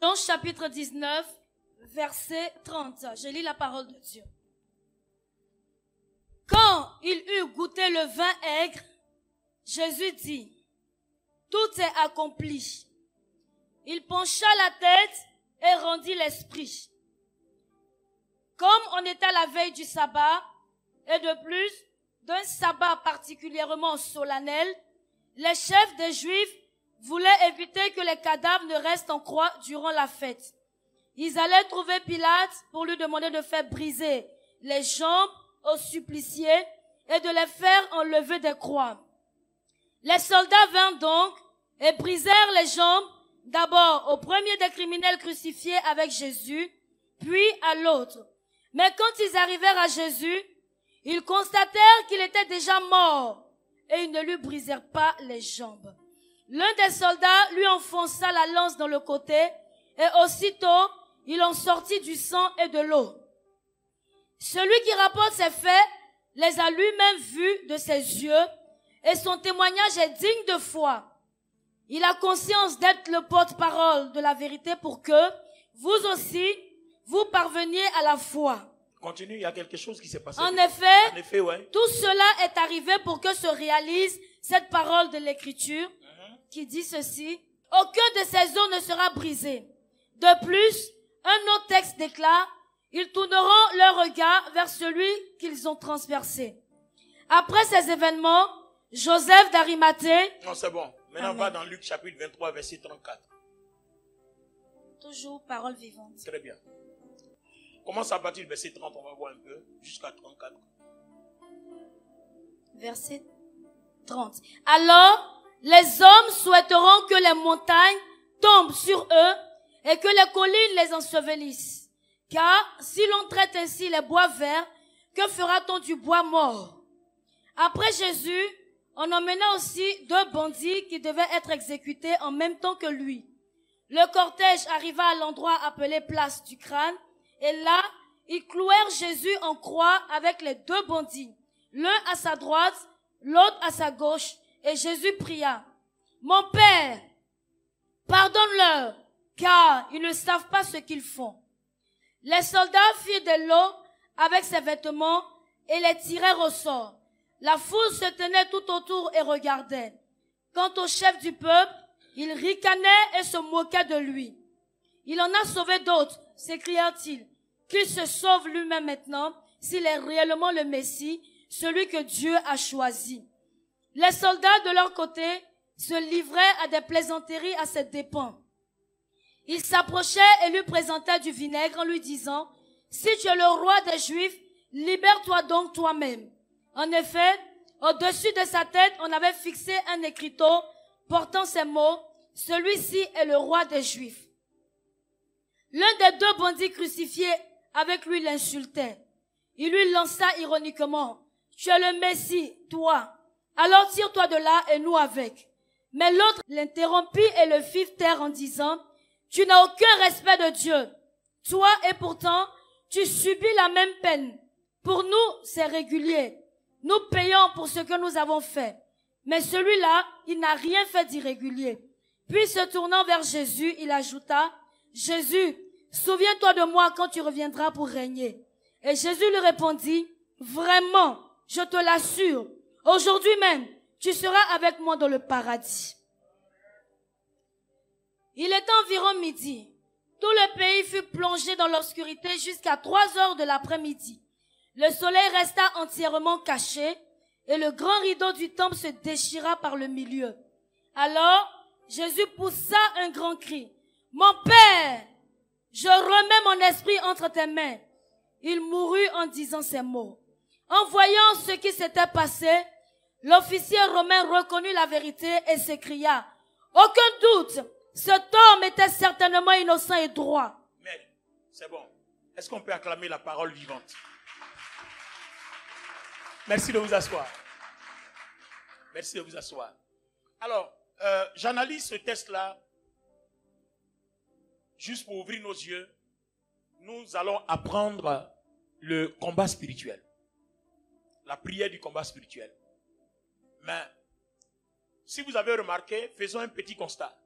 Jean chapitre 19, verset 30. Je lis la parole de Dieu. Quand il eut goûté le vin aigre, Jésus dit, tout est accompli. Il pencha la tête et rendit l'esprit. Comme on était à la veille du sabbat, et de plus, d'un sabbat particulièrement solennel, les chefs des Juifs voulaient éviter que les cadavres ne restent en croix durant la fête. Ils allaient trouver Pilate pour lui demander de faire briser les jambes aux suppliciés et de les faire enlever des croix. Les soldats vinrent donc et brisèrent les jambes d'abord au premier des criminels crucifiés avec Jésus, puis à l'autre. Mais quand ils arrivèrent à Jésus, ils constatèrent qu'il était déjà mort et ils ne lui brisèrent pas les jambes. L'un des soldats lui enfonça la lance dans le côté et aussitôt il en sortit du sang et de l'eau. Celui qui rapporte ces faits les a lui-même vus de ses yeux et son témoignage est digne de foi. Il a conscience d'être le porte-parole de la vérité pour que vous aussi, vous parveniez à la foi. Continue, il y a quelque chose qui s'est passé. En effet, ouais. Tout cela est arrivé pour que se réalise cette parole de l'Écriture qui dit ceci. Aucun de ces os ne sera brisé. De plus, un autre texte déclare, ils tourneront leur regard vers celui qu'ils ont transpercé. Après ces événements, Joseph d'Arimathée... Non, c'est bon. Maintenant, on va dans Luc chapitre 23, verset 34. Toujours parole vivante. Très bien. Commence à partir du verset 30, on va voir un peu, jusqu'à 34. Verset 30. Alors, les hommes souhaiteront que les montagnes tombent sur eux et que les collines les ensevelissent. Car si l'on traite ainsi les bois verts, que fera-t-on du bois mort? Après Jésus, on emmena aussi 2 bandits qui devaient être exécutés en même temps que lui. Le cortège arriva à l'endroit appelé place du crâne, et là, ils clouèrent Jésus en croix avec les 2 bandits, l'un à sa droite, l'autre à sa gauche, et Jésus pria, « Mon Père, pardonne-leur, car ils ne savent pas ce qu'ils font. » Les soldats firent de l'eau avec ses vêtements et les tirèrent au sort. La foule se tenait tout autour et regardait. Quant au chef du peuple, il ricanait et se moquait de lui. « Il en a sauvé d'autres, s'écria-t-il, qu'il se sauve lui-même maintenant, s'il est réellement le Messie, celui que Dieu a choisi. » Les soldats, de leur côté, se livraient à des plaisanteries à ses dépens. Ils s'approchaient et lui présentaient du vinaigre en lui disant, « Si tu es le roi des Juifs, libère-toi donc toi-même. » En effet, au-dessus de sa tête, on avait fixé un écriteau portant ces mots, « Celui-ci est le roi des Juifs. » L'un des 2 bandits crucifiés avec lui l'insultait. Il lui lança ironiquement, « Tu es le Messie, toi. Alors tire-toi de là et nous avec. » Mais l'autre l'interrompit et le fit taire en disant, « Tu n'as aucun respect de Dieu. Toi et pourtant, tu subis la même peine. Pour nous, c'est régulier. Nous payons pour ce que nous avons fait. Mais celui-là, il n'a rien fait d'irrégulier. » Puis se tournant vers Jésus, il ajouta, « Jésus, souviens-toi de moi quand tu reviendras pour régner. » Et Jésus lui répondit, « Vraiment, je te l'assure, aujourd'hui même, tu seras avec moi dans le paradis. » Il était environ midi. Tout le pays fut plongé dans l'obscurité jusqu'à 3 heures de l'après-midi. Le soleil resta entièrement caché et le grand rideau du temple se déchira par le milieu. Alors, Jésus poussa un grand cri. « Mon Père, je remets mon esprit entre tes mains. » Il mourut en disant ces mots. En voyant ce qui s'était passé, l'officier romain reconnut la vérité et s'écria, « Aucun doute, cet homme était certainement innocent et droit. » Mais, c'est bon. Est-ce qu'on peut acclamer la parole vivante? Merci de vous asseoir. Merci de vous asseoir. Alors, j'analyse ce texte-là juste pour ouvrir nos yeux. Nous allons apprendre le combat spirituel. La prière du combat spirituel. Mais, si vous avez remarqué, faisons un petit constat.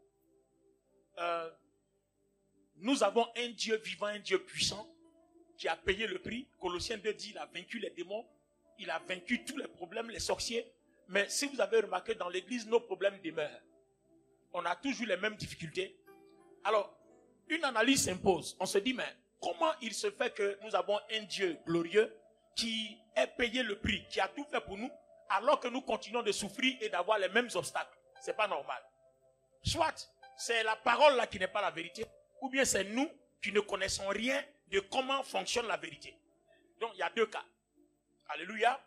Nous avons un Dieu vivant, un Dieu puissant, qui a payé le prix. Colossiens 2 dit, il a vaincu les démons, il a vaincu tous les problèmes, les sorciers. Mais si vous avez remarqué, dans l'église, nos problèmes demeurent. On a toujours les mêmes difficultés. Alors, une analyse s'impose. On se dit, mais comment il se fait que nous avons un Dieu glorieux qui ait payé le prix, qui a tout fait pour nous, alors que nous continuons de souffrir et d'avoir les mêmes obstacles? C'est pas normal. Soit c'est la parole là qui n'est pas la vérité, ou bien c'est nous qui ne connaissons rien de comment fonctionne la vérité. Donc il y a deux cas. Alléluia.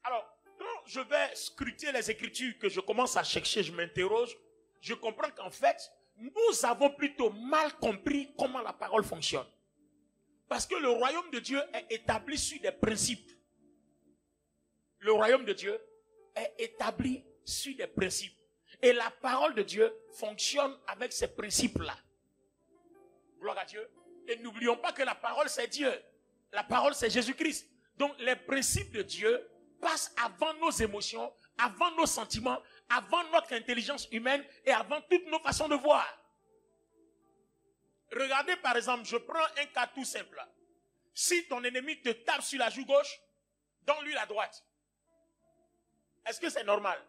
Alors, quand je vais scruter les Écritures, que je commence à chercher, je m'interroge, je comprends qu'en fait, nous avons plutôt mal compris comment la parole fonctionne. Parce que le royaume de Dieu est établi sur des principes. Le royaume de Dieu est établi sur des principes. Et la parole de Dieu fonctionne avec ces principes-là. Gloire à Dieu. Et n'oublions pas que la parole, c'est Dieu. La parole, c'est Jésus-Christ. Donc, les principes de Dieu passent avant nos émotions, avant nos sentiments, avant notre intelligence humaine et avant toutes nos façons de voir. Regardez par exemple, je prends un cas tout simple. Si ton ennemi te tape sur la joue gauche, donne-lui la droite. Est-ce que c'est normal?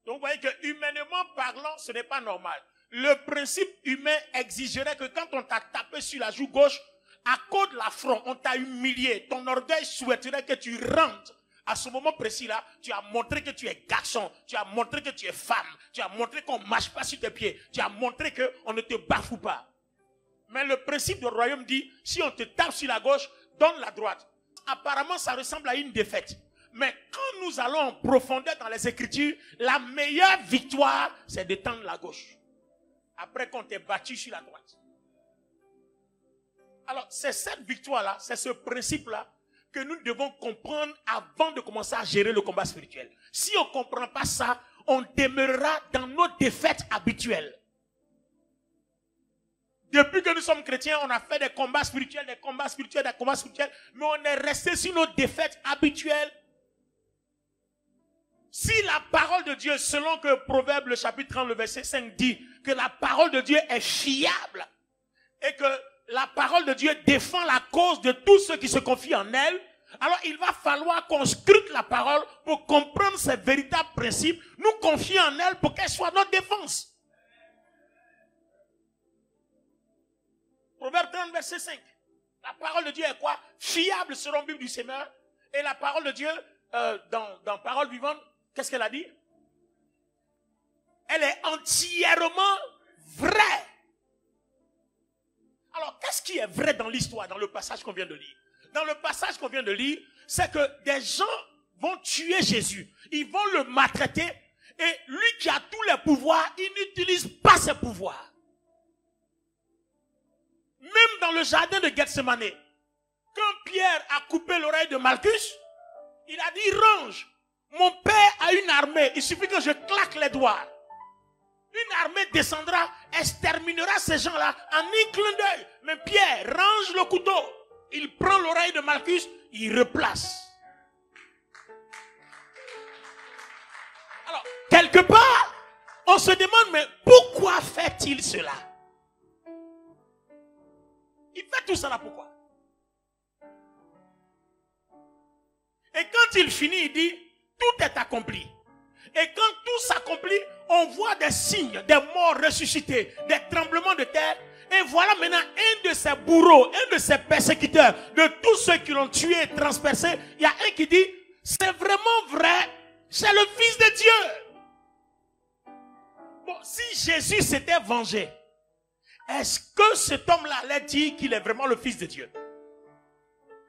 Donc vous voyez que humainement parlant, ce n'est pas normal. Le principe humain exigerait que quand on t'a tapé sur la joue gauche, à cause de l'affront, on t'a humilié, ton orgueil souhaiterait que tu rentres. À ce moment précis-là, tu as montré que tu es garçon, tu as montré que tu es femme, tu as montré qu'on ne marche pas sur tes pieds, tu as montré qu'on ne te bafoue pas. Mais le principe du royaume dit, si on te tape sur la gauche, donne la droite. Apparemment, ça ressemble à une défaite. Mais quand nous allons en profondeur dans les Écritures, la meilleure victoire, c'est de tendre la gauche. Après qu'on t'ait battu sur la droite. Alors, c'est cette victoire-là, c'est ce principe-là que nous devons comprendre avant de commencer à gérer le combat spirituel. Si on ne comprend pas ça, on demeurera dans nos défaites habituelles. Depuis que nous sommes chrétiens, on a fait des combats spirituels, des combats spirituels, des combats spirituels, mais on est resté sur nos défaites habituelles. Si la parole de Dieu, selon que Proverbe le chapitre 30, le verset 5 dit que la parole de Dieu est fiable et que la parole de Dieu défend la cause de tous ceux qui se confient en elle, alors il va falloir qu'on scrute la parole pour comprendre ces véritables principes, nous confier en elle pour qu'elle soit notre défense. Proverbe 30, verset 5. La parole de Dieu est quoi? Fiable selon la Bible du Seigneur. Et la parole de Dieu, dans Parole vivante, qu'est-ce qu'elle a dit? Elle est entièrement vraie. Alors, qu'est-ce qui est vrai dans l'histoire, dans le passage qu'on vient de lire? Dans le passage qu'on vient de lire, c'est que des gens vont tuer Jésus. Ils vont le maltraiter. Et lui qui a tous les pouvoirs, il n'utilise pas ses pouvoirs. Même dans le jardin de Gethsemane, quand Pierre a coupé l'oreille de Malchus, il a dit, range, mon père a une armée, il suffit que je claque les doigts. Une armée descendra, exterminera ces gens-là en un clin d'œil. Mais Pierre range le couteau, il prend l'oreille de Malchus, il replace. Alors, quelque part, on se demande, mais pourquoi fait-il cela? Il fait tout ça là pourquoi? Et quand il finit, il dit, tout est accompli. Et quand tout s'accomplit, on voit des signes, des morts ressuscités, des tremblements de terre. Et voilà maintenant un de ses bourreaux, un de ses persécuteurs, de tous ceux qui l'ont tué et transpercé. Il y a un qui dit, c'est vraiment vrai, c'est le Fils de Dieu. Bon, si Jésus s'était vengé, est-ce que cet homme-là allait dire qu'il est vraiment le Fils de Dieu?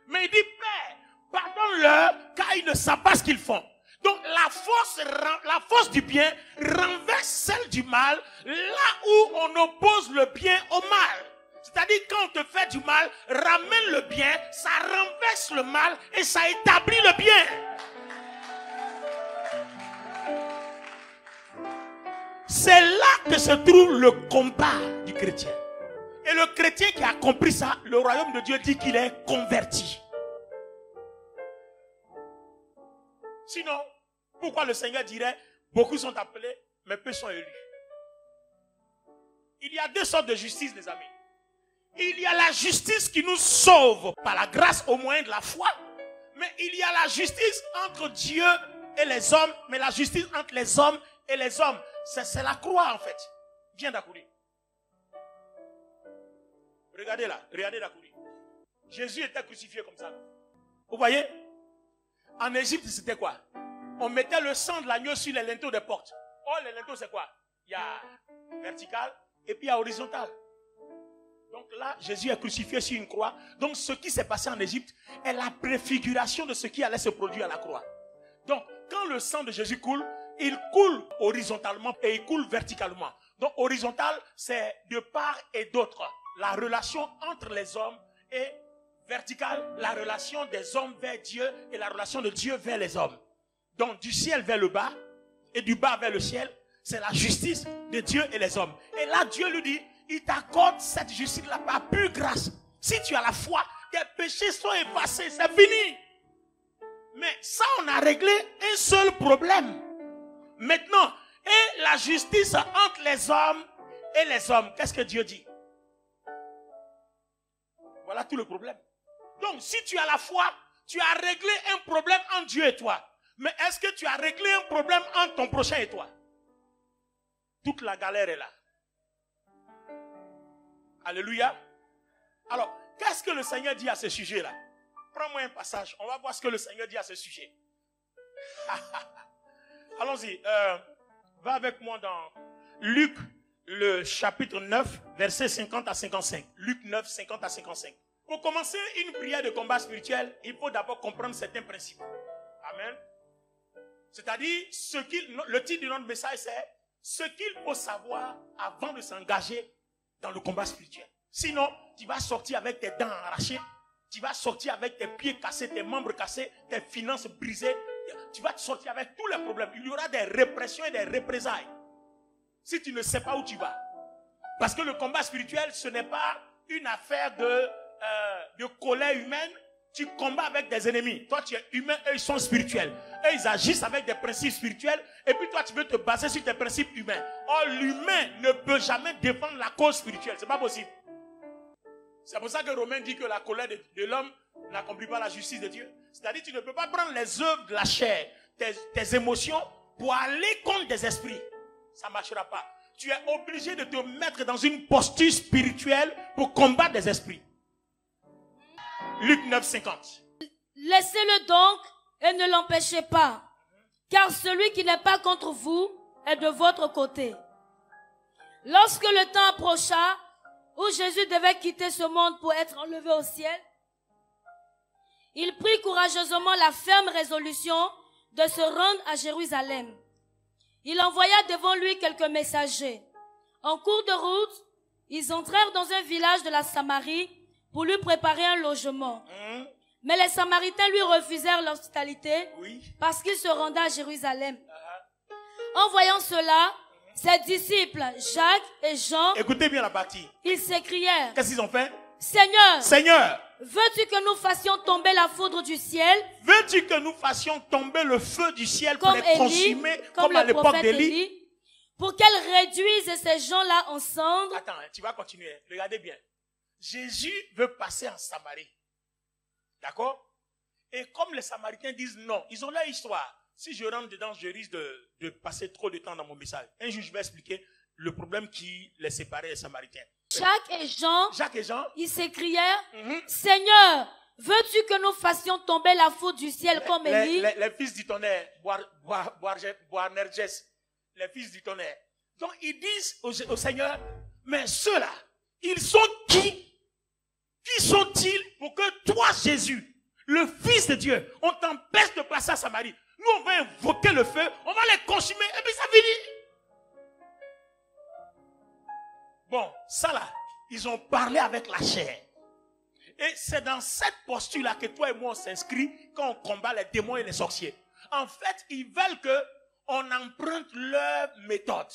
Mais il dit, Père, pardonne-leur, car ils ne savent pas ce qu'ils font. Donc la force du bien renverse celle du mal, là où on oppose le bien au mal. C'est-à-dire quand on te fait du mal, ramène le bien, ça renverse le mal et ça établit le bien. C'est là que se trouve le combat du chrétien. Et le chrétien qui a compris ça, le royaume de Dieu dit qu'il est converti. Sinon, pourquoi le Seigneur dirait, beaucoup sont appelés, mais peu sont élus? Il y a deux sortes de justice, les amis. Il y a la justice qui nous sauve par la grâce au moyen de la foi. Mais il y a la justice entre Dieu et les hommes. Mais la justice entre les hommes et les hommes, c'est la croix en fait. Viens d'Akouri. Regardez là, regardez d'Akouri. Jésus était crucifié comme ça. Vous voyez? En Égypte, c'était quoi? On mettait le sang de l'agneau sur les linteaux des portes. Oh, les linteaux, c'est quoi? Il y a vertical et puis il y a horizontal. Donc là, Jésus est crucifié sur une croix. Donc ce qui s'est passé en Égypte est la préfiguration de ce qui allait se produire à la croix. Donc quand le sang de Jésus coule, il coule horizontalement et il coule verticalement. Donc horizontal, c'est de part et d'autre. La relation entre les hommes, et vertical, la relation des hommes vers Dieu et la relation de Dieu vers les hommes. Donc du ciel vers le bas et du bas vers le ciel, c'est la justice de Dieu et les hommes. Et là, Dieu lui dit, il t'accorde cette justice-là par pure grâce. Si tu as la foi, tes péchés sont effacés, c'est fini. Mais ça, on a réglé un seul problème. Maintenant, et la justice entre les hommes et les hommes, qu'est-ce que Dieu dit? Voilà tout le problème. Donc, si tu as la foi, tu as réglé un problème entre Dieu et toi. Mais est-ce que tu as réglé un problème entre ton prochain et toi? Toute la galère est là. Alléluia. Alors, qu'est-ce que le Seigneur dit à ce sujet-là? Prends-moi un passage. On va voir ce que le Seigneur dit à ce sujet. Allons-y. Va avec moi dans Luc, le chapitre 9, versets 50 à 55. Luc 9, 50 à 55. Pour commencer une prière de combat spirituel, il faut d'abord comprendre certains principes. Amen. C'est-à-dire, le titre de notre message, c'est ce qu'il faut savoir avant de s'engager dans le combat spirituel. Sinon, tu vas sortir avec tes dents arrachées, tu vas sortir avec tes pieds cassés, tes membres cassés, tes finances brisées. Tu vas te sortir avec tous les problèmes. Il y aura des répressions et des représailles. Si tu ne sais pas où tu vas. Parce que le combat spirituel, ce n'est pas une affaire de colère humaine. Tu combats avec des ennemis. Toi, tu es humain, eux, ils sont spirituels. Eux, ils agissent avec des principes spirituels. Et puis toi, tu veux te baser sur tes principes humains. Or, l'humain ne peut jamais défendre la cause spirituelle. C'est pas possible. C'est pour ça que Romain dit que la colère de l'homme n'accomplit pas la justice de Dieu. C'est-à-dire que tu ne peux pas prendre les œuvres de la chair, tes émotions, pour aller contre des esprits. Ça ne marchera pas. Tu es obligé de te mettre dans une posture spirituelle pour combattre des esprits. Luc 9, 50. Laissez-le donc et ne l'empêchez pas, car celui qui n'est pas contre vous est de votre côté. Lorsque le temps approcha, où Jésus devait quitter ce monde pour être enlevé au ciel, il prit courageusement la ferme résolution de se rendre à Jérusalem. Il envoya devant lui quelques messagers. En cours de route, ils entrèrent dans un village de la Samarie pour lui préparer un logement. Mais les Samaritains lui refusèrent l'hospitalité parce qu'il se rendait à Jérusalem. En voyant cela, ses disciples, Jacques et Jean, écoutez bien la partie. Ils s'écrièrent, qu'est-ce qu'ils ont fait? Seigneur, veux-tu que nous fassions tomber la foudre du ciel? Veux-tu que nous fassions tomber le feu du ciel pour les consumer comme à l'époque d'Élie? Pour qu'elle réduise ces gens-là en cendres. Attends, tu vas continuer. Regardez bien. Jésus veut passer en Samarie. D'accord? Et comme les Samaritains disent non, ils ont leur histoire. Si je rentre dedans, je risque de passer trop de temps dans mon message. Un jour, je vais expliquer le problème qui les séparait des Samaritains. Jacques et Jean, ils s'écrièrent, Seigneur, veux-tu que nous fassions tomber la foudre du ciel comme Élie? Les fils du tonnerre, Boanerges, les fils du tonnerre. Donc ils disent au Seigneur, mais ceux-là, ils sont qui? Qui sont-ils pour que toi, Jésus, le Fils de Dieu, on t'empêche de passer à Samarie? Nous, on va invoquer le feu, on va les consumer et puis ça finit. Bon, ça là, ils ont parlé avec la chair. Et c'est dans cette posture-là que toi et moi on s'inscrit quand on combat les démons et les sorciers. En fait, ils veulent qu'on emprunte leur méthode.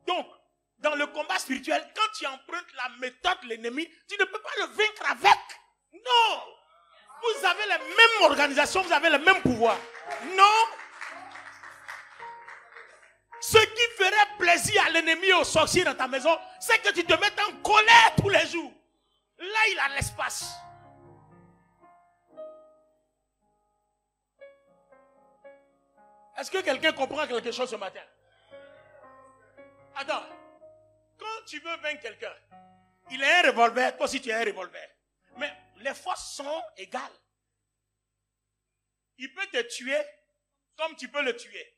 Donc, dans le combat spirituel, quand tu empruntes la méthode de l'ennemi, tu ne peux pas le vaincre avec. Non. Vous avez la même organisation, vous avez le même pouvoir. Non. Ce qui ferait plaisir à l'ennemi et aux sorciers dans ta maison, c'est que tu te mets en colère tous les jours. Là, il a l'espace. Est-ce que quelqu'un comprend quelque chose ce matin? Attends. Quand tu veux vaincre quelqu'un, il a un revolver, toi aussi tu as un revolver. Mais les forces sont égales. Il peut te tuer comme tu peux le tuer.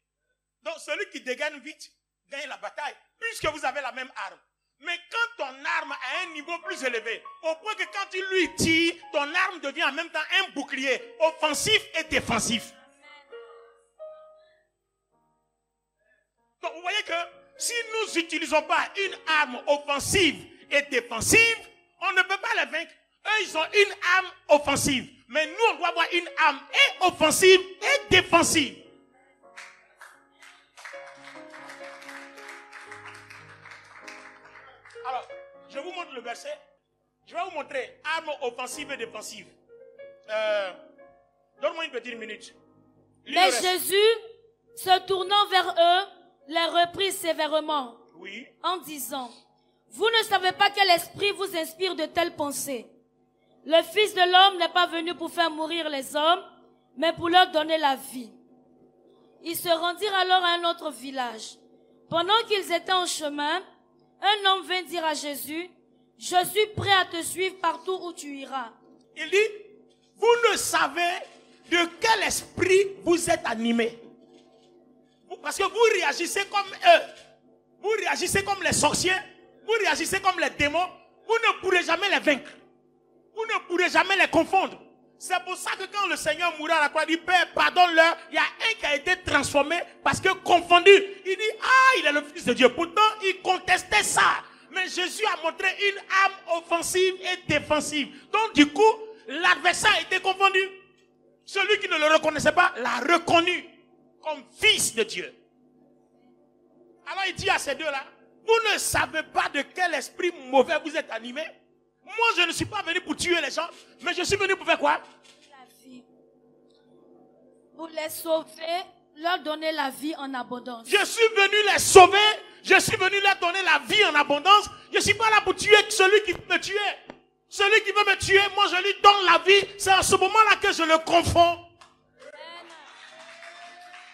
Donc celui qui dégaine vite gagne la bataille, puisque vous avez la même arme. Mais quand ton arme a un niveau plus élevé, au point que quand tu lui tires, ton arme devient en même temps un bouclier offensif et défensif. Donc vous voyez que si nous n'utilisons pas une arme offensive et défensive, on ne peut pas les vaincre. Eux, ils ont une arme offensive. Mais nous, on doit avoir une arme et offensive et défensive. Alors, je vous montre le verset. Je vais vous montrer arme offensive et défensive. Donne-moi une petite minute. Mais Jésus, se tournant vers eux, les reprit sévèrement. Oui. En disant, vous ne savez pas quel esprit vous inspire de telles pensées. Le Fils de l'homme n'est pas venu pour faire mourir les hommes, mais pour leur donner la vie. Ils se rendirent alors à un autre village. Pendant qu'ils étaient en chemin, un homme vint dire à Jésus, je suis prêt à te suivre partout où tu iras. Il dit, vous ne savez de quel esprit vous êtes animés. Parce que vous réagissez comme eux. Vous réagissez comme les sorciers. Vous réagissez comme les démons. Vous ne pourrez jamais les vaincre. Vous ne pourrez jamais les confondre. C'est pour ça que quand le Seigneur mourut à la croix, il dit, Père, pardonne-leur. Il y a un qui a été transformé parce que confondu. Il dit, ah, il est le Fils de Dieu. Pourtant, il contestait ça. Mais Jésus a montré une arme offensive et défensive. Donc, du coup, l'adversaire a été confondu. Celui qui ne le reconnaissait pas l'a reconnu comme Fils de Dieu. Alors, il dit à ces deux-là, vous ne savez pas de quel esprit mauvais vous êtes animés. Moi, je ne suis pas venu pour tuer les gens, mais je suis venu pour faire quoi? La vie. Pour les sauver, leur donner la vie en abondance. Je suis venu les sauver, je suis venu leur donner la vie en abondance. Je ne suis pas là pour tuer celui qui veut me tuer. Celui qui veut me tuer, moi je lui donne la vie. C'est à ce moment-là que je le confonds.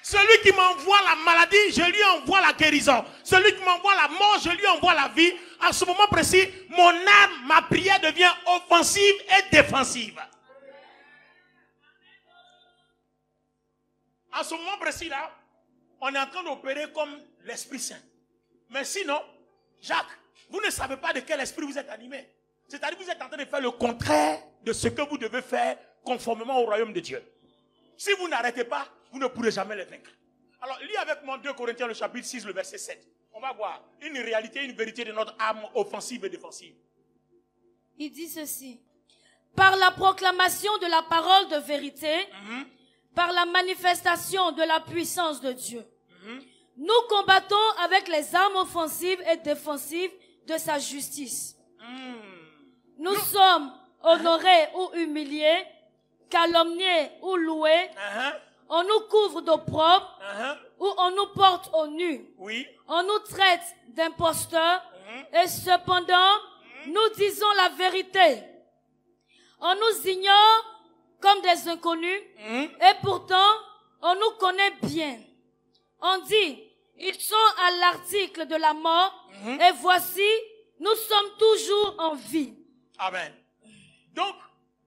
Celui qui m'envoie la maladie, je lui envoie la guérison. Celui qui m'envoie la mort, je lui envoie la vie. À ce moment précis, mon âme, ma prière devient offensive et défensive. À ce moment précis là, on est en train d'opérer comme l'Esprit Saint. Mais sinon, Jacques, vous ne savez pas de quel esprit vous êtes animé. C'est-à-dire que vous êtes en train de faire le contraire de ce que vous devez faire conformément au royaume de Dieu. Si vous n'arrêtez pas, vous ne pourrez jamais les vaincre. Alors, lis avec moi 2 Corinthiens, le chapitre 6, le verset 7. On va voir une réalité, une vérité de notre arme offensive et défensive. Il dit ceci. Par la proclamation de la parole de vérité, par la manifestation de la puissance de Dieu, nous combattons avec les armes offensives et défensives de sa justice. Nous sommes honorés ou humiliés, calomniés ou loués, on nous couvre d'opprobre, ou on nous porte au nu. Oui. On nous traite d'imposteurs, et cependant, nous disons la vérité. On nous ignore comme des inconnus, et pourtant, on nous connaît bien. On dit, ils sont à l'article de la mort, et voici, nous sommes toujours en vie. Amen. Donc,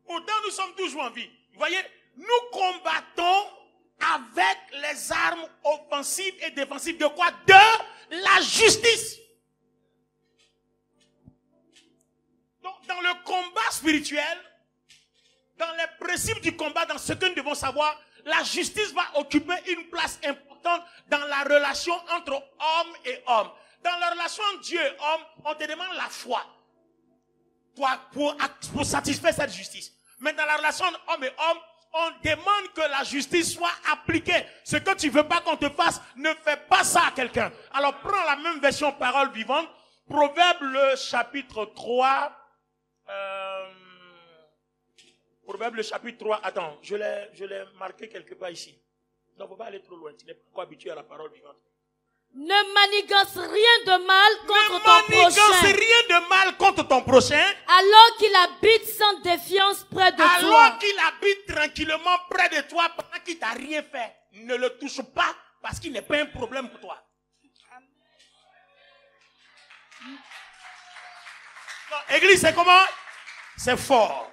autant nous sommes toujours en vie. Vous voyez, nous combattons avec les armes offensives et défensives de quoi? De la justice. Donc, dans le combat spirituel, dans les principes du combat, dans ce que nous devons savoir, la justice va occuper une place importante dans la relation entre homme et homme. Dans la relation entre Dieu et homme, on te demande la foi pour satisfaire cette justice. Mais dans la relation entre homme et homme, on demande que la justice soit appliquée. Ce que tu veux pas qu'on te fasse, ne fais pas ça à quelqu'un. Alors prends la même version parole vivante. Proverbe le chapitre 3. Proverbe le chapitre 3. Attends, je l'ai marqué quelque part ici. Donc, faut pas aller trop loin. Tu n'es pas encore habitué à la parole vivante. Ne manigance rien de mal contre Ne ton manigance prochain. rien de mal contre ton prochain. Alors qu'il habite sans défiance près de toi. Alors qu'il habite tranquillement près de toi pendant qu'il t'a rien fait. Ne le touche pas parce qu'il n'est pas un problème pour toi. Non, Église, c'est comment? C'est fort.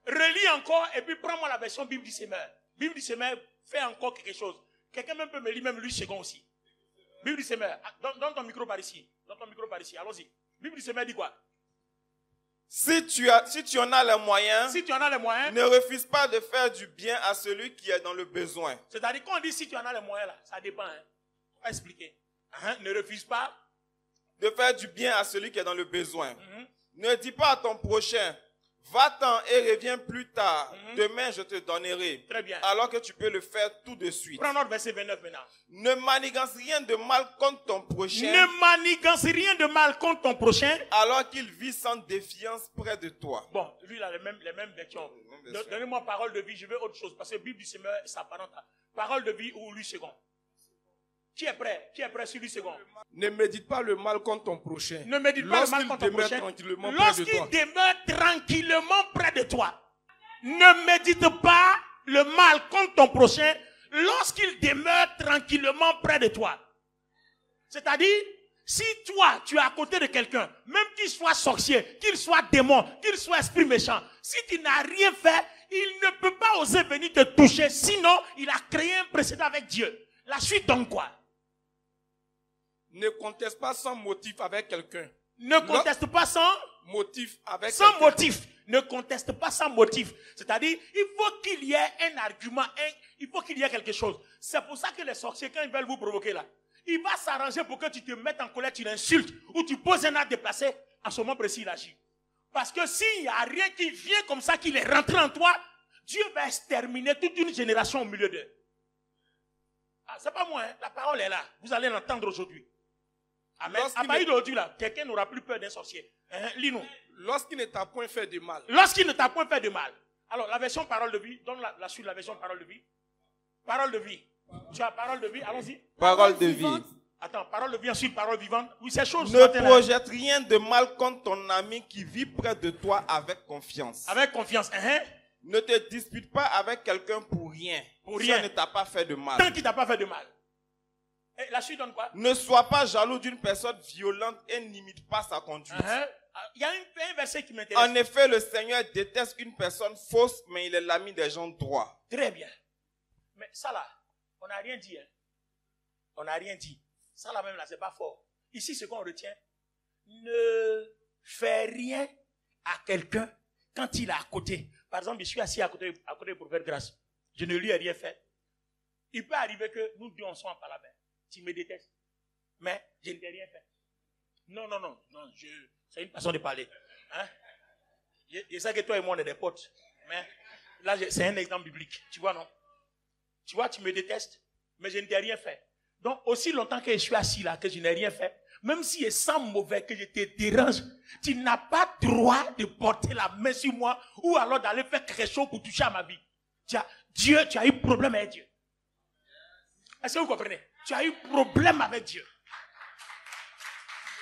Relis encore et puis prends-moi la version Bible du Semeur. Bible du Semeur fait encore quelque chose. Quelqu'un même peut me lire même lui second aussi. Bible du Semeur. Donne ton micro par ici. Donne ton micro par ici. Allons-y. Bible du Semeur dit quoi? Si tu en as les moyens, Si tu en as les moyens, ne refuse pas de faire du bien à celui qui est dans le besoin. c'est-à-dire quand on dit si tu en as les moyens là, ça dépend. Hein. On va expliquer. Ne refuse pas. De faire du bien à celui qui est dans le besoin. Ne dis pas à ton prochain, va-t'en et reviens plus tard. Demain, je te donnerai. Très bien. Alors que tu peux le faire tout de suite. Prends notre verset 29 maintenant. Ne manigance rien de mal contre ton prochain. Ne manigance rien de mal contre ton prochain. Alors qu'il vit sans défiance près de toi. Bon, lui il a les mêmes versions. Donnez-moi parole de vie, je veux autre chose. Parce que Bible du Semeur, ça apparente à parole de vie ou lui second. Qui est prêt? Qui est prêt sur lui second? Ne médite pas le mal contre ton prochain. Ne médite pas le mal contre ton prochain. Lorsqu'il demeure tranquillement près de toi. Ne médite pas le mal contre ton prochain lorsqu'il demeure tranquillement près de toi. C'est-à-dire, si toi, tu es à côté de quelqu'un, même qu'il soit sorcier, qu'il soit démon, qu'il soit esprit méchant, si tu n'as rien fait, il ne peut pas oser venir te toucher, sinon il a créé un précédent avec Dieu. La suite donne quoi? Ne conteste pas sans motif avec quelqu'un. Ne conteste pas sans motif avec sans quelqu'un. motif. Ne conteste pas sans motif. C'est-à-dire, il faut qu'il y ait un argument, il faut qu'il y ait quelque chose. C'est pour ça que les sorciers, quand ils veulent vous provoquer là, il va s'arranger pour que tu te mettes en colère, tu l'insultes, ou tu poses un acte déplacé, à ce moment précis, il agit. Parce que s'il n'y a rien qui vient comme ça, qu'il est rentré en toi, Dieu va exterminer toute une génération au milieu d'eux. Ah, c'est pas moi, hein. La parole est là. Vous allez l'entendre aujourd'hui. Amen. À partir d'aujourd'hui, là, quelqu'un n'aura plus peur d'un sorcier. Lis-nous. Lorsqu'il ne t'a point fait de mal. Lorsqu'il ne t'a point fait de mal. Alors, la version parole de vie, donne la suite de la version parole de vie. Parole de vie. Tu as parole de vie, allons-y. Parole de vie. Attends, parole de vie, ensuite parole vivante. Oui, c'est chose. Ne projette rien de mal contre ton ami qui vit près de toi avec confiance. Avec confiance. Ne te dispute pas avec quelqu'un pour rien. Pour rien. Ça ne t'a pas fait de mal. Tant qu'il t'a pas fait de mal. Et la suite donne quoi? Ne sois pas jaloux d'une personne violente et n'imite pas sa conduite. Il y a un verset qui m'intéresse. En effet, le Seigneur déteste une personne fausse, mais il est l'ami des gens droits. Très bien. Mais ça là, on n'a rien dit. Hein. On n'a rien dit. Ça là même là, c'est pas fort. Ici, ce qu'on retient, ne fais rien à quelqu'un quand il est à côté. Par exemple, je suis assis à côté du prophète Grâce. Je ne lui ai rien fait. Il peut arriver que nous deux, on soit en parlant. Tu me détestes. Mais je ne t'ai rien fait. Non, c'est une façon de parler. Hein? Je sais que toi et moi, on est des potes. Mais là, c'est un exemple biblique. Tu vois, non? Tu vois, tu me détestes, mais je ne t'ai rien fait. Donc, aussi longtemps que je suis assis là, que je n'ai rien fait, même si je sens mauvais, que je te dérange, tu n'as pas droit de porter la main sur moi ou alors d'aller faire quelque chose pour toucher à ma vie. Tu as eu problème avec Dieu. Est-ce que vous comprenez? Tu as eu problème avec Dieu.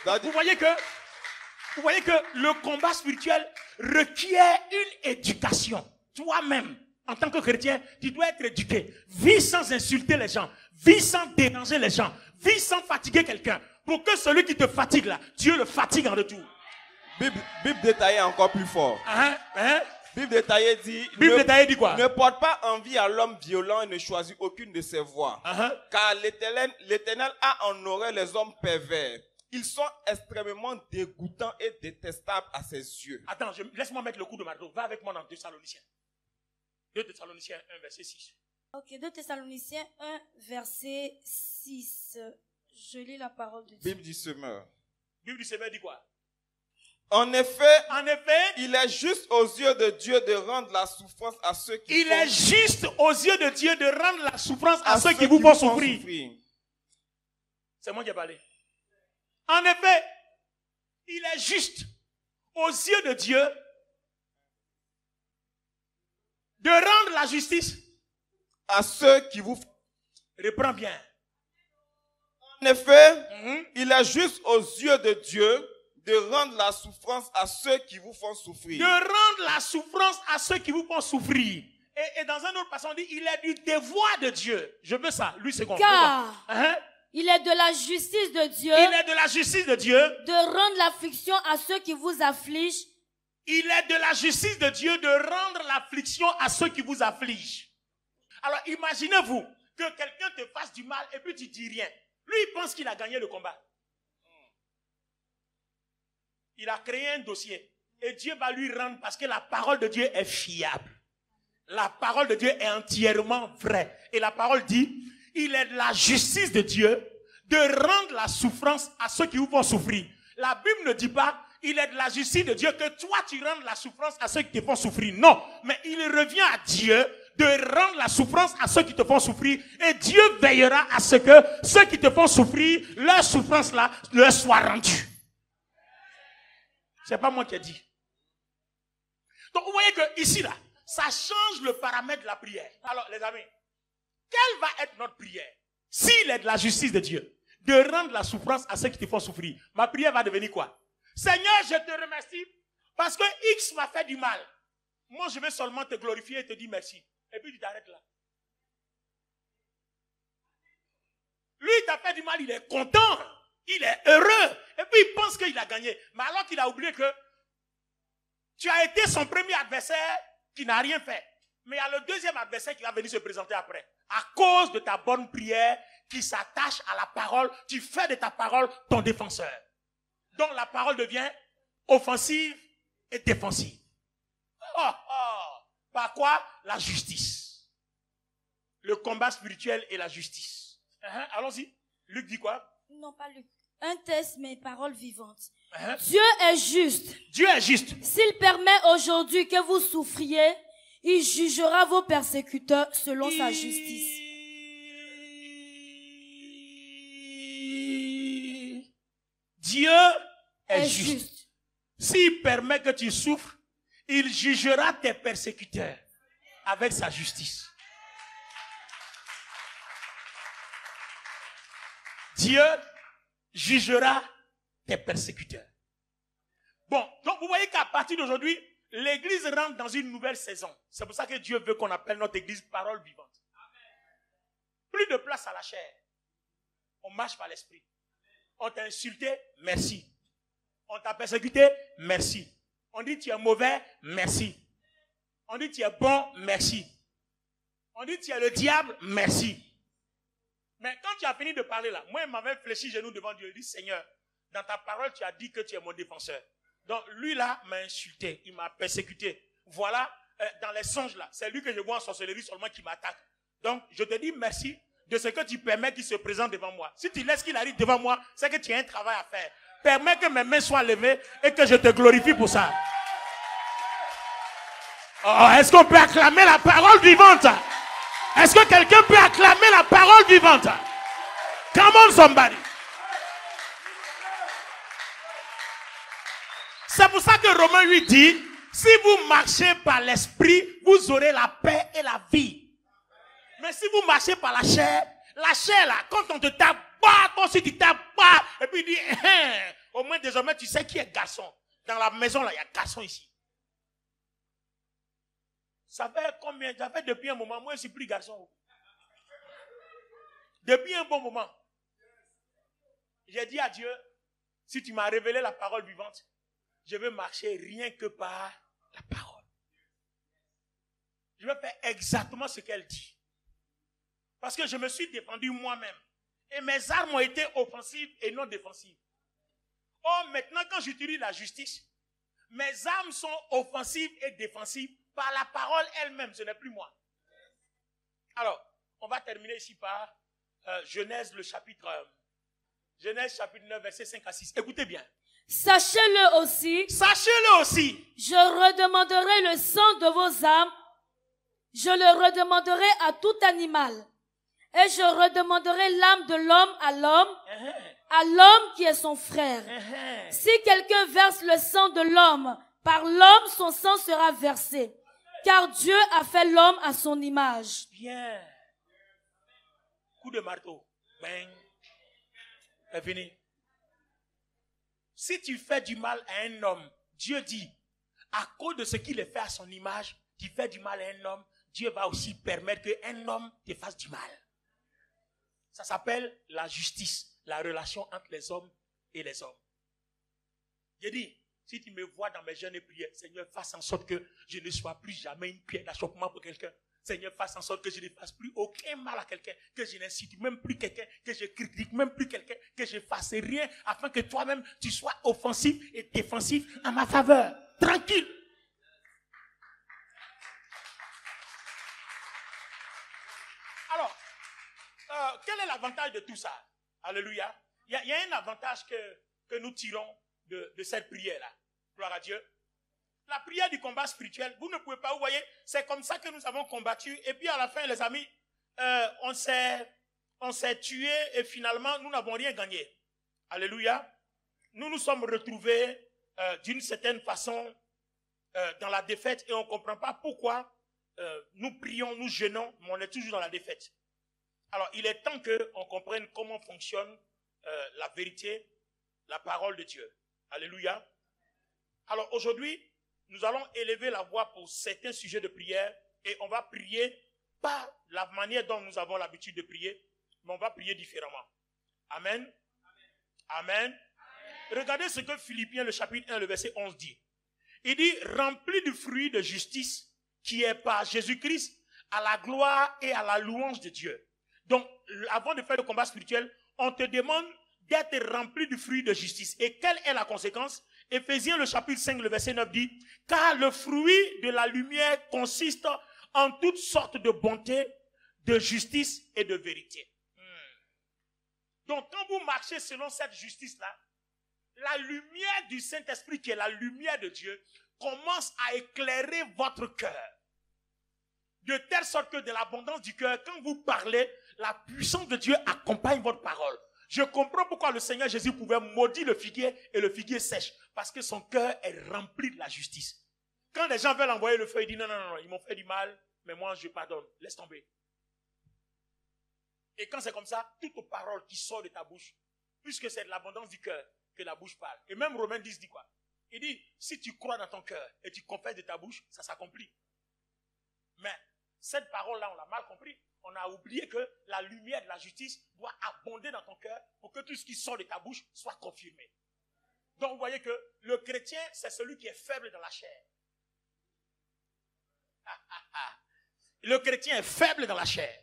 Vous voyez que le combat spirituel requiert une éducation. Toi-même, en tant que chrétien, tu dois être éduqué. Vis sans insulter les gens. Vis sans déranger les gens. Vis sans fatiguer quelqu'un. Pour que celui qui te fatigue là, Dieu le fatigue en retour. Bible détaillée encore plus fort. Bible détaillée dit, dit quoi? Ne porte pas envie à l'homme violent et ne choisis aucune de ses voies. Car l'Éternel a en horreur les hommes pervers. Ils sont extrêmement dégoûtants et détestables à ses yeux. Attends, laisse-moi mettre le coup de marteau. Va avec moi dans 2 Thessaloniciens. 2 Thessaloniciens 1, verset 6. Ok, 2 Thessaloniciens 1, verset 6. Je lis la parole de Dieu. Bible du Semeur. Bible du Semeur dit quoi? En effet, il est juste aux yeux de Dieu de rendre la souffrance à ceux qui Il est juste aux yeux de Dieu de rendre la souffrance à ceux qui vous font souffrir. C'est moi qui ai parlé. En effet, il est juste aux yeux de Dieu de rendre la justice à ceux qui vous... Reprends bien. En effet, il est juste aux yeux de Dieu de rendre la souffrance à ceux qui vous font souffrir. De rendre la souffrance à ceux qui vous font souffrir. Et dans un autre passage, on dit, il est du devoir de Dieu. Je veux ça. Lui, c'est quoi? Car il est de la justice de Dieu. Il est de la justice de Dieu. De rendre l'affliction à ceux qui vous affligent. Il est de la justice de Dieu de rendre l'affliction à ceux qui vous affligent. Alors, imaginez-vous que quelqu'un te fasse du mal et puis tu dis rien. Lui, il pense qu'il a gagné le combat. Il a créé un dossier. Et Dieu va lui rendre parce que la parole de Dieu est fiable. La parole de Dieu est entièrement vraie. Et la parole dit, il est de la justice de Dieu de rendre la souffrance à ceux qui vous font souffrir. La Bible ne dit pas, il est de la justice de Dieu que toi tu rendes la souffrance à ceux qui te font souffrir. Non, mais il revient à Dieu de rendre la souffrance à ceux qui te font souffrir. Et Dieu veillera à ce que ceux qui te font souffrir, leur souffrance là, leur soit rendue. C'est pas moi qui ai dit. Donc vous voyez que ici là, ça change le paramètre de la prière. Alors les amis, quelle va être notre prière? S'il est de la justice de Dieu, de rendre la souffrance à ceux qui te font souffrir, ma prière va devenir quoi? Seigneur, je te remercie parce que X m'a fait du mal. Moi, je vais seulement te glorifier et te dire merci. Et puis tu t'arrêtes là. Lui, il t'a fait du mal, il est content. Il est heureux. Et puis il pense qu'il a gagné. Mais alors qu'il a oublié que tu as été son premier adversaire qui n'a rien fait. Mais il y a le deuxième adversaire qui va venir se présenter après. À cause de ta bonne prière qui s'attache à la parole, tu fais de ta parole ton défenseur. Donc la parole devient offensive et défensive. Par quoi? La justice. Le combat spirituel et la justice. Allons-y. Luc dit quoi? Non, pas Luc. Un texte, mais parole vivante. Dieu est juste. Dieu est juste. S'il permet aujourd'hui que vous souffriez, il jugera vos persécuteurs selon sa justice. Dieu est juste. S'il permet que tu souffres, il jugera tes persécuteurs avec sa justice. Dieu jugera tes persécuteurs. Bon, donc vous voyez qu'à partir d'aujourd'hui, l'église rentre dans une nouvelle saison. C'est pour ça que Dieu veut qu'on appelle notre église parole vivante. Plus de place à la chair. On marche par l'esprit. On t'a insulté, merci. On t'a persécuté, merci. On dit tu es mauvais, merci. On dit tu es bon, merci. On dit tu es le diable, merci. Mais quand tu as fini de parler là, moi il m'avait fléchi genou devant Dieu. Il dit Seigneur, dans ta parole tu as dit que tu es mon défenseur. Donc lui là m'a insulté, il m'a persécuté. Voilà, dans les songes là, c'est lui que je vois en sorcellerie seulement qui m'attaque. Donc je te dis merci de ce que tu permets qu'il se présente devant moi. Si tu laisses qu'il arrive devant moi, c'est que tu as un travail à faire. Permets que mes mains soient levées et que je te glorifie pour ça. Oh, est-ce qu'on peut acclamer la parole vivante? Est-ce que quelqu'un peut acclamer la parole vivante? Come on somebody. C'est pour ça que Romains 8 dit, si vous marchez par l'esprit, vous aurez la paix et la vie. Mais si vous marchez par la chair là, quand on te tape, toi aussi tu tapes, et puis il dit, au moins désormais tu sais qui est garçon. Dans la maison là, il y a garçon ici. Ça fait combien? Ça fait depuis un moment, moi je suis plus garçon. Depuis un bon moment. J'ai dit à Dieu, si tu m'as révélé la parole vivante, je veux marcher rien que par la parole. Je veux faire exactement ce qu'elle dit. Parce que je me suis défendu moi-même. Et mes armes ont été offensives et non défensives. Or, maintenant, quand j'utilise la justice, mes armes sont offensives et défensives par la parole elle-même. Ce n'est plus moi. Alors, on va terminer ici par Genèse chapitre 9, versets 5 à 6. Écoutez bien. Sachez-le aussi. Sachez-le aussi. Je redemanderai le sang de vos âmes. Je le redemanderai à tout animal. Et je redemanderai l'âme de l'homme à l'homme qui est son frère. Si quelqu'un verse le sang de l'homme, par l'homme son sang sera versé. Car Dieu a fait l'homme à son image. Bien. Coup de marteau. Bang. est fini. Si tu fais du mal à un homme, Dieu dit, à cause de ce qu'il est fait à son image, tu fais du mal à un homme, Dieu va aussi permettre qu'un homme te fasse du mal. Ça s'appelle la justice, la relation entre les hommes et les hommes. J'ai dit, si tu me vois dans mes jeûnes et prières, Seigneur, fasse en sorte que je ne sois plus jamais une pierre d'achoppement pour quelqu'un. Seigneur, fasse en sorte que je ne fasse plus aucun mal à quelqu'un, que je n'incite même plus quelqu'un, que je critique même plus quelqu'un, que je fasse rien, afin que toi-même, tu sois offensif et défensif en ma faveur. Tranquille. Alors, quel est l'avantage de tout ça? Alléluia. Il y a un avantage que nous tirons de cette prière-là. Gloire à Dieu. La prière du combat spirituel, vous ne pouvez pas, vous voyez, c'est comme ça que nous avons combattu. Et puis à la fin, les amis, on s'est tués et finalement, nous n'avons rien gagné. Alléluia. Nous nous sommes retrouvés d'une certaine façon dans la défaite et on ne comprend pas pourquoi nous prions, nous jeûnons, mais on est toujours dans la défaite. Alors, il est temps qu'on comprenne comment fonctionne la vérité, la parole de Dieu. Alléluia. Alors, aujourd'hui, nous allons élever la voix pour certains sujets de prière et on va prier pas la manière dont nous avons l'habitude de prier, mais on va prier différemment. Amen. Amen. Regardez ce que Philippiens, le chapitre 1, le verset 11 dit. Il dit, rempli du fruit de justice qui est par Jésus-Christ à la gloire et à la louange de Dieu. Donc, avant de faire le combat spirituel, on te demande d'être rempli du fruit de justice. Et quelle est la conséquence? Éphésiens, le chapitre 5, le verset 9 dit, car le fruit de la lumière consiste en toutes sortes de bonté, de justice et de vérité. Donc, quand vous marchez selon cette justice-là, la lumière du Saint-Esprit, qui est la lumière de Dieu, commence à éclairer votre cœur. De telle sorte que de l'abondance du cœur, quand vous parlez, la puissance de Dieu accompagne votre parole. Je comprends pourquoi le Seigneur Jésus pouvait maudire le figuier et le figuier sèche. Parce que son cœur est rempli de la justice. Quand les gens veulent envoyer le feu, il dit non, non, non, ils m'ont fait du mal, mais moi je pardonne. Laisse tomber. Et quand c'est comme ça, toute parole qui sort de ta bouche, puisque c'est de l'abondance du cœur que la bouche parle. Et même Romains 10 dit quoi? Il dit, si tu crois dans ton cœur et tu confesses de ta bouche, ça s'accomplit. Mais cette parole-là, on l'a mal compris. On a oublié que la lumière de la justice doit abonder dans ton cœur pour que tout ce qui sort de ta bouche soit confirmé. Donc vous voyez que le chrétien, c'est celui qui est faible dans la chair. Le chrétien est faible dans la chair.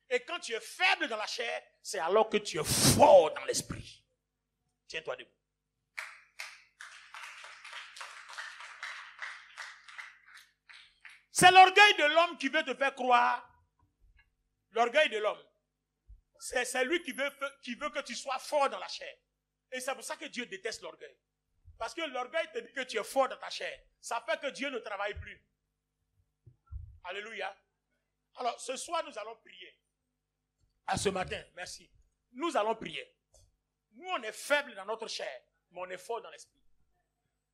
Et quand tu es faible dans la chair, c'est alors que tu es fort dans l'esprit. Tiens-toi debout. C'est l'orgueil de l'homme qui veut te faire croire. L'orgueil de l'homme. C'est lui qui veut que tu sois fort dans la chair. Et c'est pour ça que Dieu déteste l'orgueil. Parce que l'orgueil te dit que tu es fort dans ta chair. Ça fait que Dieu ne travaille plus. Alléluia. Alors, ce soir, nous allons prier. À ce matin, merci. Nous allons prier. Nous, on est faibles dans notre chair, mais on est fort dans l'esprit.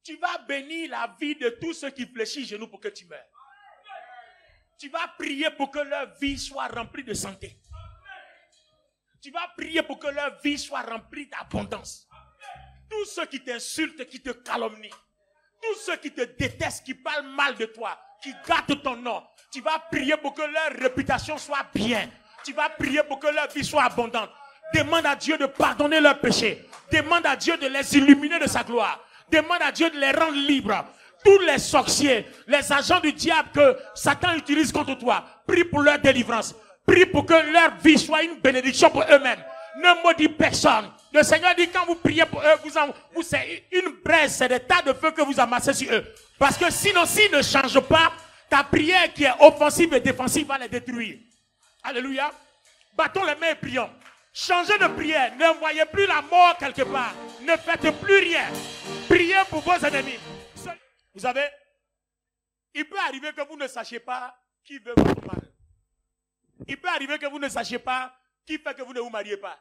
Tu vas bénir la vie de tous ceux qui fléchissent genoux pour que tu meurs. Tu vas prier pour que leur vie soit remplie de santé. Tu vas prier pour que leur vie soit remplie d'abondance. Tous ceux qui t'insultent, qui te calomnient, tous ceux qui te détestent, qui parlent mal de toi, qui gâtent ton nom, tu vas prier pour que leur réputation soit bien. Tu vas prier pour que leur vie soit abondante. Demande à Dieu de pardonner leurs péchés. Demande à Dieu de les illuminer de sa gloire. Demande à Dieu de les rendre libres. Tous les sorciers, les agents du diable que Satan utilise contre toi, prie pour leur délivrance. Prie pour que leur vie soit une bénédiction pour eux-mêmes. Ne maudis personne. Le Seigneur dit quand vous priez pour eux, c'est une braise, c'est des tas de feu que vous amassez sur eux. Parce que sinon, s'ils ne changent pas, ta prière qui est offensive et défensive va les détruire. Alléluia. Battons les mains et prions. Changez de prière. Ne voyez plus la mort quelque part. Ne faites plus rien. Priez pour vos ennemis. Vous savez, il peut arriver que vous ne sachiez pas qui veut votre mal. Il peut arriver que vous ne sachiez pas qui fait que vous ne vous mariez pas.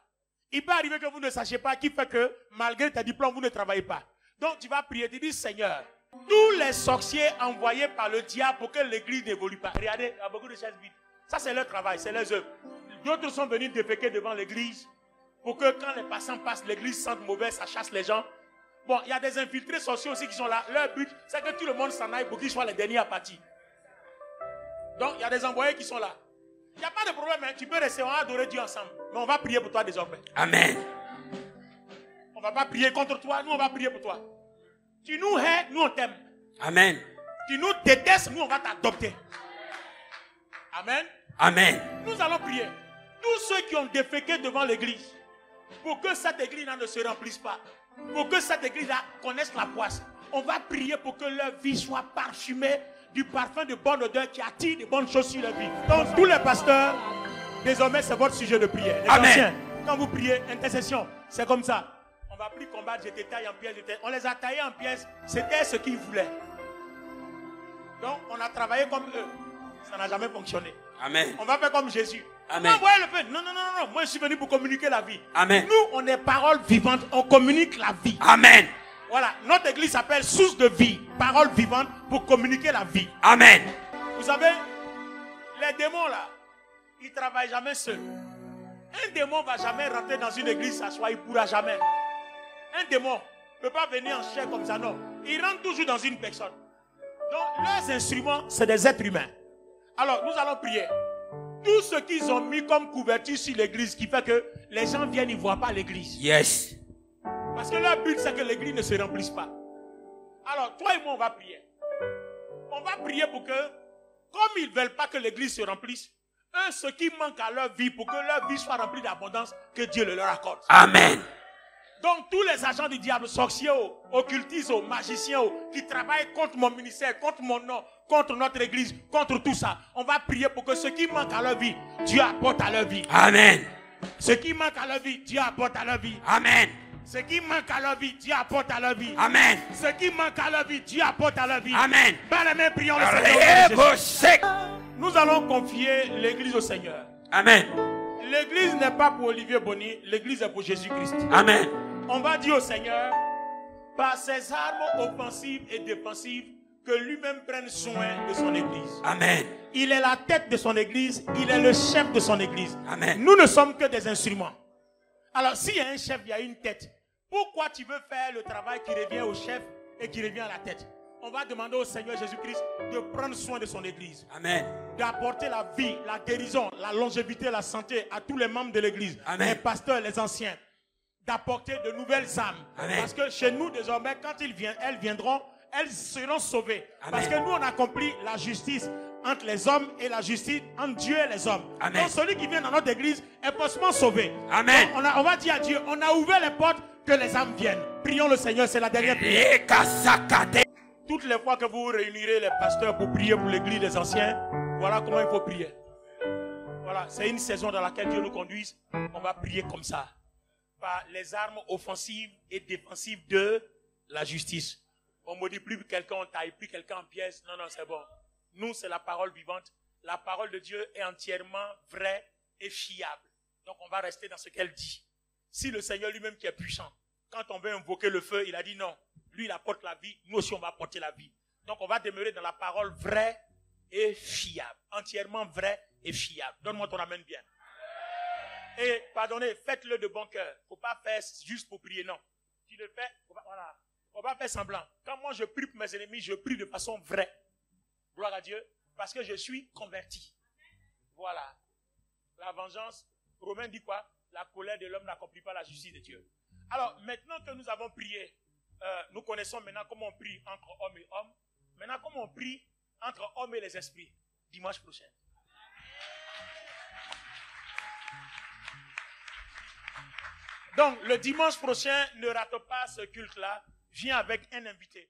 Il peut arriver que vous ne sachiez pas qui fait que, malgré tes diplômes, vous ne travaillez pas. Donc tu vas prier, tu dis, Seigneur, tous les sorciers envoyés par le diable pour que l'église n'évolue pas. Regardez, il y a beaucoup de chaises vides. Ça, c'est leur travail, c'est leurs œuvres. D'autres sont venus déféquer devant l'église pour que quand les passants passent, l'église sente mauvais, ça chasse les gens. Bon, il y a des infiltrés sociaux aussi qui sont là. Leur but, c'est que tout le monde s'en aille pour qu'ils soient les derniers à partir. Donc, il y a des envoyés qui sont là. Il n'y a pas de problème, hein. Tu peux rester, on va adorer Dieu ensemble. Mais on va prier pour toi désormais. Amen. On ne va pas prier contre toi, nous on va prier pour toi. Tu nous hais, nous on t'aime. Amen. Tu nous détestes, nous on va t'adopter. Amen. Amen. Nous allons prier. Tous ceux qui ont déféqué devant l'église, pour que cette église-là ne se remplisse pas, pour que cette église-là connaisse la poisse, on va prier pour que leur vie soit parfumée du parfum de bonne odeur qui attire des bonnes choses sur leur vie. Donc tous les pasteurs, désormais c'est votre sujet de prière. Les Amen. anciens, quand vous priez, intercession, c'est comme ça. On va plus combattre, je te taille en pièces, on les a taillés en pièces, c'était ce qu'ils voulaient. Donc on a travaillé comme eux. Ça n'a jamais fonctionné. Amen. On va faire comme Jésus. Amen. Non, voyez le feu. Non, non, non, non. Moi, je suis venu pour communiquer la vie. Amen. Nous, on est paroles vivantes. On communique la vie. Amen. Voilà. Notre église s'appelle Source de vie. Paroles vivantes pour communiquer la vie. Amen. Vous savez, les démons là, ils ne travaillent jamais seuls. Un démon ne va jamais rentrer dans une église, s'asseoir, il ne pourra jamais. Un démon ne peut pas venir en chair comme ça, non. Il rentre toujours dans une personne. Donc, leurs instruments, c'est des êtres humains. Alors, nous allons prier. Tout ce qu'ils ont mis comme couverture sur l'église, qui fait que les gens viennent, ils ne voient pas l'église. Yes. Parce que leur but, c'est que l'église ne se remplisse pas. Alors, toi et moi, on va prier. On va prier pour que, comme ils ne veulent pas que l'église se remplisse, eux, ce qui manque à leur vie, pour que leur vie soit remplie d'abondance, que Dieu le leur accorde. Amen. Donc, tous les agents du diable, sorciers, occultistes, magiciens, qui travaillent contre mon ministère, contre mon nom, contre notre église, contre tout ça, on va prier pour que ce qui manque à leur vie, Dieu apporte à leur vie. Amen. Ce qui manque à leur vie, Dieu apporte à leur vie. Amen. Ce qui manque à leur vie, Dieu apporte à leur vie. Amen. Ce qui manque à leur vie, Dieu apporte à leur vie. Amen. Par la main, prions le Seigneur. Jésus. Nous allons confier l'église au Seigneur. Amen. L'église n'est pas pour Olivier Bonny, l'église est pour Jésus-Christ. Amen. On va dire au Seigneur, par ses armes offensives et défensives, que lui-même prenne soin de son église. Amen. Il est la tête de son église, il est le chef de son église. Amen. Nous ne sommes que des instruments. Alors s'il y a un chef, il y a une tête. Pourquoi tu veux faire le travail qui revient au chef et qui revient à la tête? On va demander au Seigneur Jésus-Christ de prendre soin de son église. Amen. D'apporter la vie, la guérison, la longévité, la santé à tous les membres de l'église. Amen. Les pasteurs, les anciens. D'apporter de nouvelles âmes. Amen. Parce que chez nous, désormais, quand elles viendront, elles seront sauvées. Amen. Parce que nous, on accomplit la justice entre les hommes et la justice entre Dieu et les hommes. Amen. Donc celui qui vient dans notre église est forcément sauvé. Amen. Donc, on va dire à Dieu, on a ouvert les portes que les âmes viennent. Prions le Seigneur, c'est la dernière prière. Toutes les fois que vous réunirez les pasteurs pour prier pour l'église des anciens, voilà comment il faut prier. Voilà, c'est une saison dans laquelle Dieu nous conduise. On va prier comme ça. Par les armes offensives et défensives de la justice. On ne maudit plus quelqu'un, on taille plus quelqu'un en pièces. Non, non, c'est bon. Nous, c'est la parole vivante. La parole de Dieu est entièrement vraie et fiable. Donc, on va rester dans ce qu'elle dit. Si le Seigneur lui-même qui est puissant, quand on veut invoquer le feu, il a dit non. Lui, il apporte la vie. Nous aussi, on va apporter la vie. Donc, on va demeurer dans la parole vraie et fiable. Entièrement vraie et fiable. Donne-moi ton amen bien. Et, pardonnez, faites-le de bon cœur. Il ne faut pas faire juste pour prier, non. Tu le fais, voilà. On va faire semblant. Quand moi je prie pour mes ennemis, je prie de façon vraie. Gloire à Dieu. Parce que je suis converti. Voilà. La vengeance, Romain dit quoi? La colère de l'homme n'accomplit pas la justice de Dieu. Alors, maintenant que nous avons prié, nous connaissons maintenant comment on prie entre hommes et hommes. Maintenant, comment on prie entre hommes et les esprits. Dimanche prochain. Donc, le dimanche prochain, ne rate pas ce culte-là. Viens avec un invité.